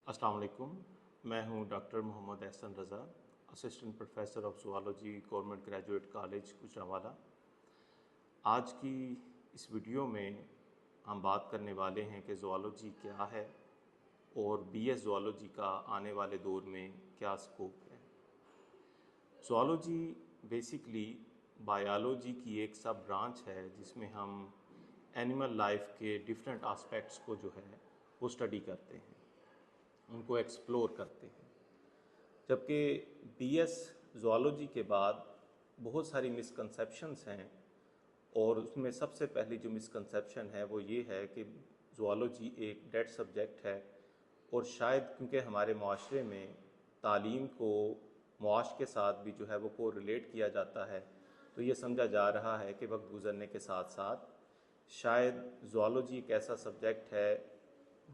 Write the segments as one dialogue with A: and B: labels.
A: अस्सलाम वालेकुम। मैं हूं doctor Mohammad Ehsan Raza, assistant professor of zoology, government graduate college Gujranwala. आज की इस वीडियो में हम बात करने वाले हैं कि ज़ूलॉजी क्या है और बीएस ज़ूलॉजी का आने वाले दौर में क्या स्कोप है। ज़ूलॉजी बेसिकली बायोलॉजी की एक सब ब्रांच है जिसमें हम एनिमल लाइफ के डिफरेंट एस्पेक्ट्स को जो है वो स्टडी करते हैं, उनको एक्सप्लोर करते हैं। जबकि बीएस ज़ूलॉजी के बाद बहुत सारी मिसकंसेप्शंस हैं और उसमें सबसे पहली जो मिसकंसेप्शन है वो ये है कि ज़ूलॉजी एक डेड सब्जेक्ट है और शायद क्योंकि हमारे माशरे में तालीम को मुआश के साथ भी जो है वो को रिलेट किया जाता है, तो ये समझा जा रहा है कि वक्त गुज़रने के साथ साथ शायद ज़ूलॉजी एक ऐसा सब्जेक्ट है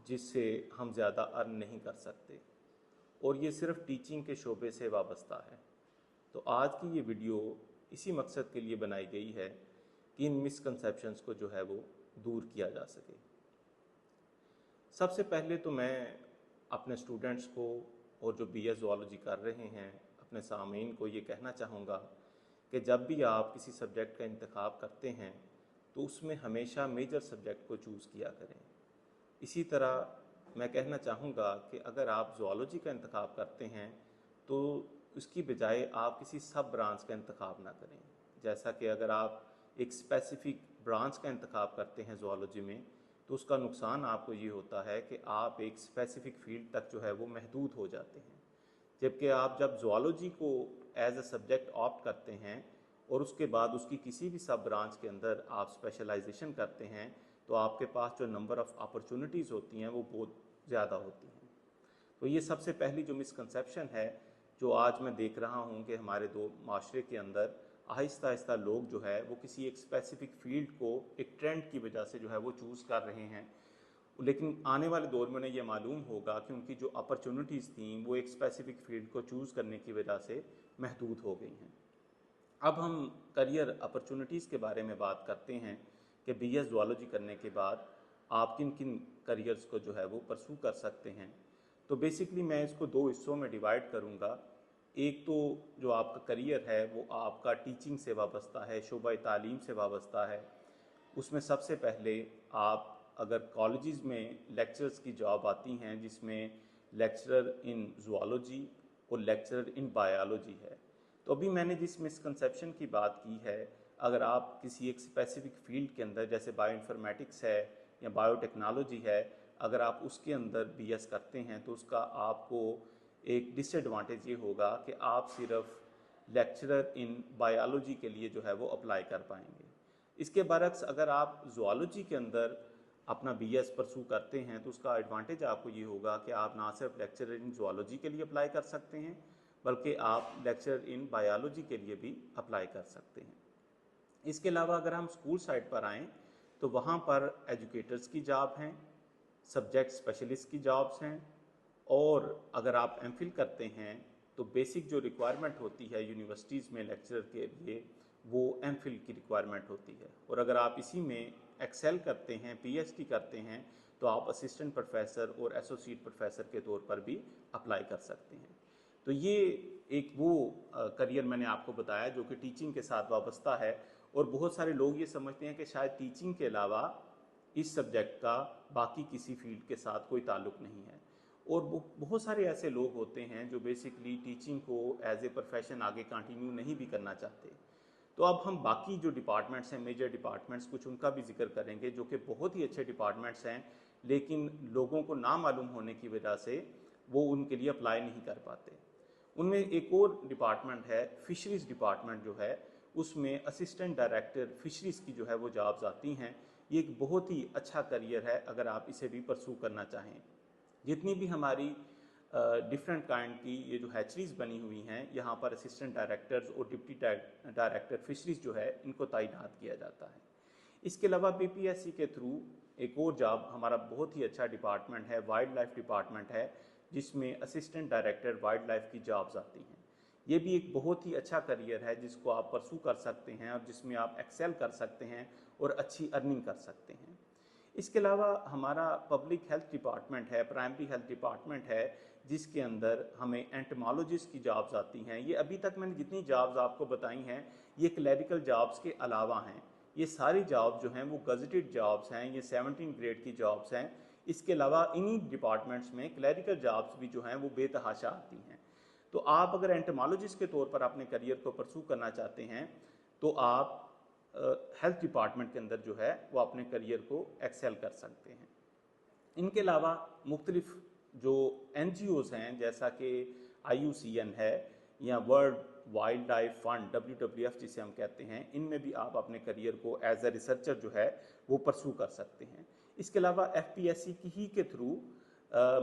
A: जिससे हम ज़्यादा अर्न नहीं कर सकते और ये सिर्फ टीचिंग के शोबे से वाबस्ता है। तो आज की ये वीडियो इसी मकसद के लिए बनाई गई है कि इन मिसकंसेप्शंस को जो है वो दूर किया जा सके। सबसे पहले तो मैं अपने स्टूडेंट्स को और जो बीएस ज़ूलॉजी कर रहे हैं अपने सामीन को ये कहना चाहूँगा कि जब भी आप किसी सब्जेक्ट का इंतखाब करते हैं तो उसमें हमेशा मेजर सब्जेक्ट को चूज़ किया करें। इसी तरह मैं कहना चाहूँगा कि अगर आप ज़ूलॉजी का इंतखाब करते हैं तो उसकी बजाय आप किसी सब ब्रांच का इंतखाब ना करें। जैसा कि अगर आप एक स्पेसिफ़िक ब्रांच का इंतखाब करते हैं ज़ूलॉजी में तो उसका नुकसान आपको ये होता है कि आप एक स्पेसिफ़िक फ़ील्ड तक जो है वो महदूद हो जाते हैं। जबकि आप जब ज़ूलॉजी को एज अ सब्जेक्ट ऑप्ट करते हैं और उसके बाद उसकी किसी भी सब ब्रांच के अंदर आप स्पेशलाइजेशन करते हैं तो आपके पास जो नंबर ऑफ़ अपॉर्चुनिटीज़ होती हैं वो बहुत ज़्यादा होती हैं। तो ये सबसे पहली जो मिसकंसेप्शन है जो आज मैं देख रहा हूँ कि हमारे दो माशरे के अंदर आहिस्ता आहिस्ता लोग जो है वो किसी एक स्पेसिफ़िक फ़ील्ड को एक ट्रेंड की वजह से जो है वो चूज़ कर रहे हैं, लेकिन आने वाले दौर में उन्हें यह मालूम होगा कि उनकी जो अपॉर्चुनिटीज़ थी वो एक स्पेसिफ़िक फ़ील्ड को चूज़ करने की वजह से महदूद हो गई हैं। अब हम करियर अपॉर्चुनिटीज़ के बारे में बात करते हैं कि बीएस ज़ूलॉजी करने के बाद आप किन किन करियर्स को जो है वो परसू कर सकते हैं। तो बेसिकली मैं इसको दो हिस्सों में डिवाइड करूँगा। एक तो जो आपका करियर है वो आपका टीचिंग से वाबस्ता है, शोबा तालीम से वाबस्ता है। उसमें सबसे पहले आप अगर कॉलेजेस में लेक्चरर्स की जॉब आती हैं जिसमें लेक्चरर इन ज़ूलॉजी और लेक्चरर इन बायोलॉजी है, तो अभी मैंने जिस मिसकंसेप्शन की बात की है, अगर आप किसी एक स्पेसिफिक फील्ड के अंदर जैसे बायोइन्फॉर्मेटिक्स है या बायोटेक्नोलॉजी है, अगर आप उसके अंदर बीएस करते हैं तो उसका आपको एक डिसएडवांटेज ये होगा कि आप सिर्फ लेक्चरर इन बायोलॉजी के लिए जो है वो अप्लाई कर पाएंगे। इसके बरक्स अगर आप ज़ूलॉजी के अंदर अपना बीएस परसू करते हैं तो उसका एडवांटेज आपको ये होगा कि आप ना सिर्फ लेक्चरर इन ज़ूलॉजी के लिए अप्लाई कर सकते हैं बल्कि आप लेक्चरर इन बायोलॉजी के लिए भी अप्लाई कर सकते हैं। इसके अलावा अगर हम स्कूल साइड पर आएँ तो वहाँ पर एजुकेटर्स की जॉब हैं, सब्जेक्ट स्पेशलिस्ट की जॉब्स हैं और अगर आप एमफिल करते हैं तो बेसिक जो रिक्वायरमेंट होती है यूनिवर्सिटीज़ में लेक्चरर के लिए वो एमफिल की रिक्वायरमेंट होती है और अगर आप इसी में एक्सेल करते हैं, पीएचडी करते हैं तो आप असिस्टेंट प्रोफेसर और एसोसिएट प्रोफेसर के तौर पर भी अप्लाई कर सकते हैं। तो ये एक वो करियर मैंने आपको बताया जो कि टीचिंग के साथ वाबस्ता है और बहुत सारे लोग ये समझते हैं कि शायद टीचिंग के अलावा इस सब्जेक्ट का बाकी किसी फील्ड के साथ कोई ताल्लुक नहीं है और बहुत सारे ऐसे लोग होते हैं जो बेसिकली टीचिंग को एज ए प्रोफेशन आगे कंटिन्यू नहीं भी करना चाहते। तो अब हम बाकी जो डिपार्टमेंट्स हैं, मेजर डिपार्टमेंट्स, कुछ उनका भी जिक्र करेंगे जो कि बहुत ही अच्छे डिपार्टमेंट्स हैं लेकिन लोगों को ना मालूम होने की वजह से वो उनके लिए अप्लाई नहीं कर पाते। उनमें एक और डिपार्टमेंट है फिशरीज़ डिपार्टमेंट जो है, उसमें असिस्टेंट डायरेक्टर फिशरीज़ की जो है वो जॉब्स आती हैं। ये एक बहुत ही अच्छा करियर है अगर आप इसे भी परसू करना चाहें। जितनी भी हमारी डिफरेंट काइंड की ये जो हैचरीज बनी हुई हैं यहाँ पर असिस्टेंट डायरेक्टर्स और डिप्टी डायरेक्टर फिशरीज जो है इनको तैनात किया जाता है। इसके अलावा बीपीएससी के थ्रू एक और जॉब हमारा बहुत ही अच्छा डिपार्टमेंट है, वाइल्ड लाइफ डिपार्टमेंट है, जिसमें असिस्टेंट डायरेक्टर वाइल्ड लाइफ की जॉब्स आती हैं। ये भी एक बहुत ही अच्छा करियर है जिसको आप परसू कर सकते हैं और जिसमें आप एक्सेल कर सकते हैं और अच्छी अर्निंग कर सकते हैं। इसके अलावा हमारा पब्लिक हेल्थ डिपार्टमेंट है, प्राइमरी हेल्थ डिपार्टमेंट है, जिसके अंदर हमें एंटमोलॉजिस्ट की जॉब्स आती हैं। ये अभी तक मैंने जितनी जॉब्स आपको बताई हैं ये क्लैरिकल जॉब्स के अलावा हैं। ये सारी जॉब्स जो हैं वो गजटेड जॉब्स हैं, ये 17 ग्रेड की जॉब्स हैं। इसके अलावा इन्हीं डिपार्टमेंट्स में क्लैरिकल जॉब्स भी जो हैं वो बेतहाशा आती हैं। तो आप अगर एंटमोलॉजिस्ट के तौर पर अपने करियर को परसू करना चाहते हैं तो आप हेल्थ डिपार्टमेंट के अंदर जो है वो अपने करियर को एक्सेल कर सकते हैं। इनके अलावा मुख्तलिफ जो NGOs हैं जैसा कि IUCN है या world wild life fund WWF जिसे हम कहते हैं, इनमें भी आप अपने करियर को एज ए रिसर्चर जो है वो परसू कर सकते हैं। इसके अलावा FPSC की ही के through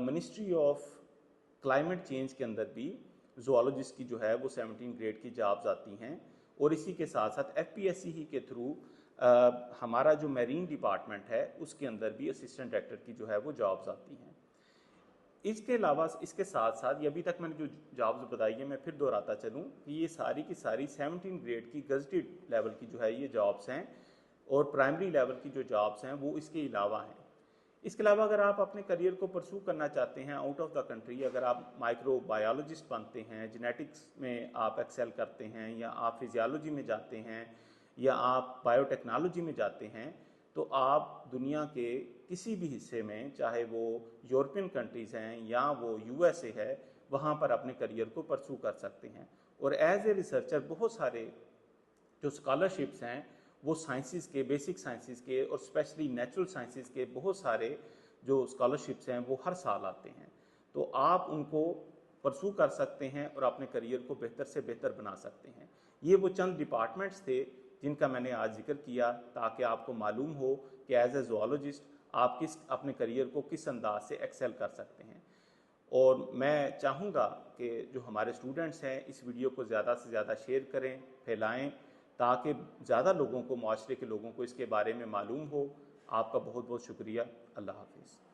A: ministry of climate change के अंदर भी ज़ूलॉजिस्ट की जो है वो 17 ग्रेड की जॉब्स आती हैं। और इसी के साथ साथ FPSC ही के थ्रू हमारा जो मैरीन डिपार्टमेंट है उसके अंदर भी असिस्टेंट डायरेक्टर की जो है वो जॉब्स आती हैं। इसके अलावा इसके साथ साथ ये अभी तक मैंने जो जॉब्स बताई है मैं फिर दोहराता चलूँ कि ये सारी की सारी 17 ग्रेड की गजटेड लेवल की जो है ये जॉब्स हैं और प्राइमरी लेवल की जो जॉब्स हैं वो इसके अलावा हैं। इसके अलावा अगर आप अपने करियर को परसू करना चाहते हैं आउट ऑफ द कंट्री, अगर आप माइक्रोबायोलॉजिस्ट बनते हैं, जेनेटिक्स में आप एक्सेल करते हैं, या आप फिजियोलॉजी में जाते हैं, या आप बायोटेक्नोलॉजी में जाते हैं, तो आप दुनिया के किसी भी हिस्से में, चाहे वो यूरोपियन कंट्रीज़ हैं या वो USA है, वहाँ पर अपने करियर को परसू कर सकते हैं। और एज ए रिसर्चर बहुत सारे जो स्कॉलरशिप्स हैं वो साइंसिस के, बेसिक साइंसिस के और स्पेशली नेचुरल साइंसिस के बहुत सारे जो स्कॉलरशिप्स हैं वो हर साल आते हैं। तो आप उनको परसू कर सकते हैं और अपने करियर को बेहतर से बेहतर बना सकते हैं। ये वो चंद डिपार्टमेंट्स थे जिनका मैंने आज जिक्र किया ताकि आपको मालूम हो कि एज ए ज़ूलॉजिस्ट आप अपने करियर को किस अंदाज से एक्सेल कर सकते हैं। और मैं चाहूँगा कि जो हमारे स्टूडेंट्स हैं इस वीडियो को ज़्यादा से ज़्यादा शेयर करें, फैलाएं, ताकि ज़्यादा लोगों को, माशरे के लोगों को इसके बारे में मालूम हो। आपका बहुत बहुत शुक्रिया। अल्लाह हाफिज़।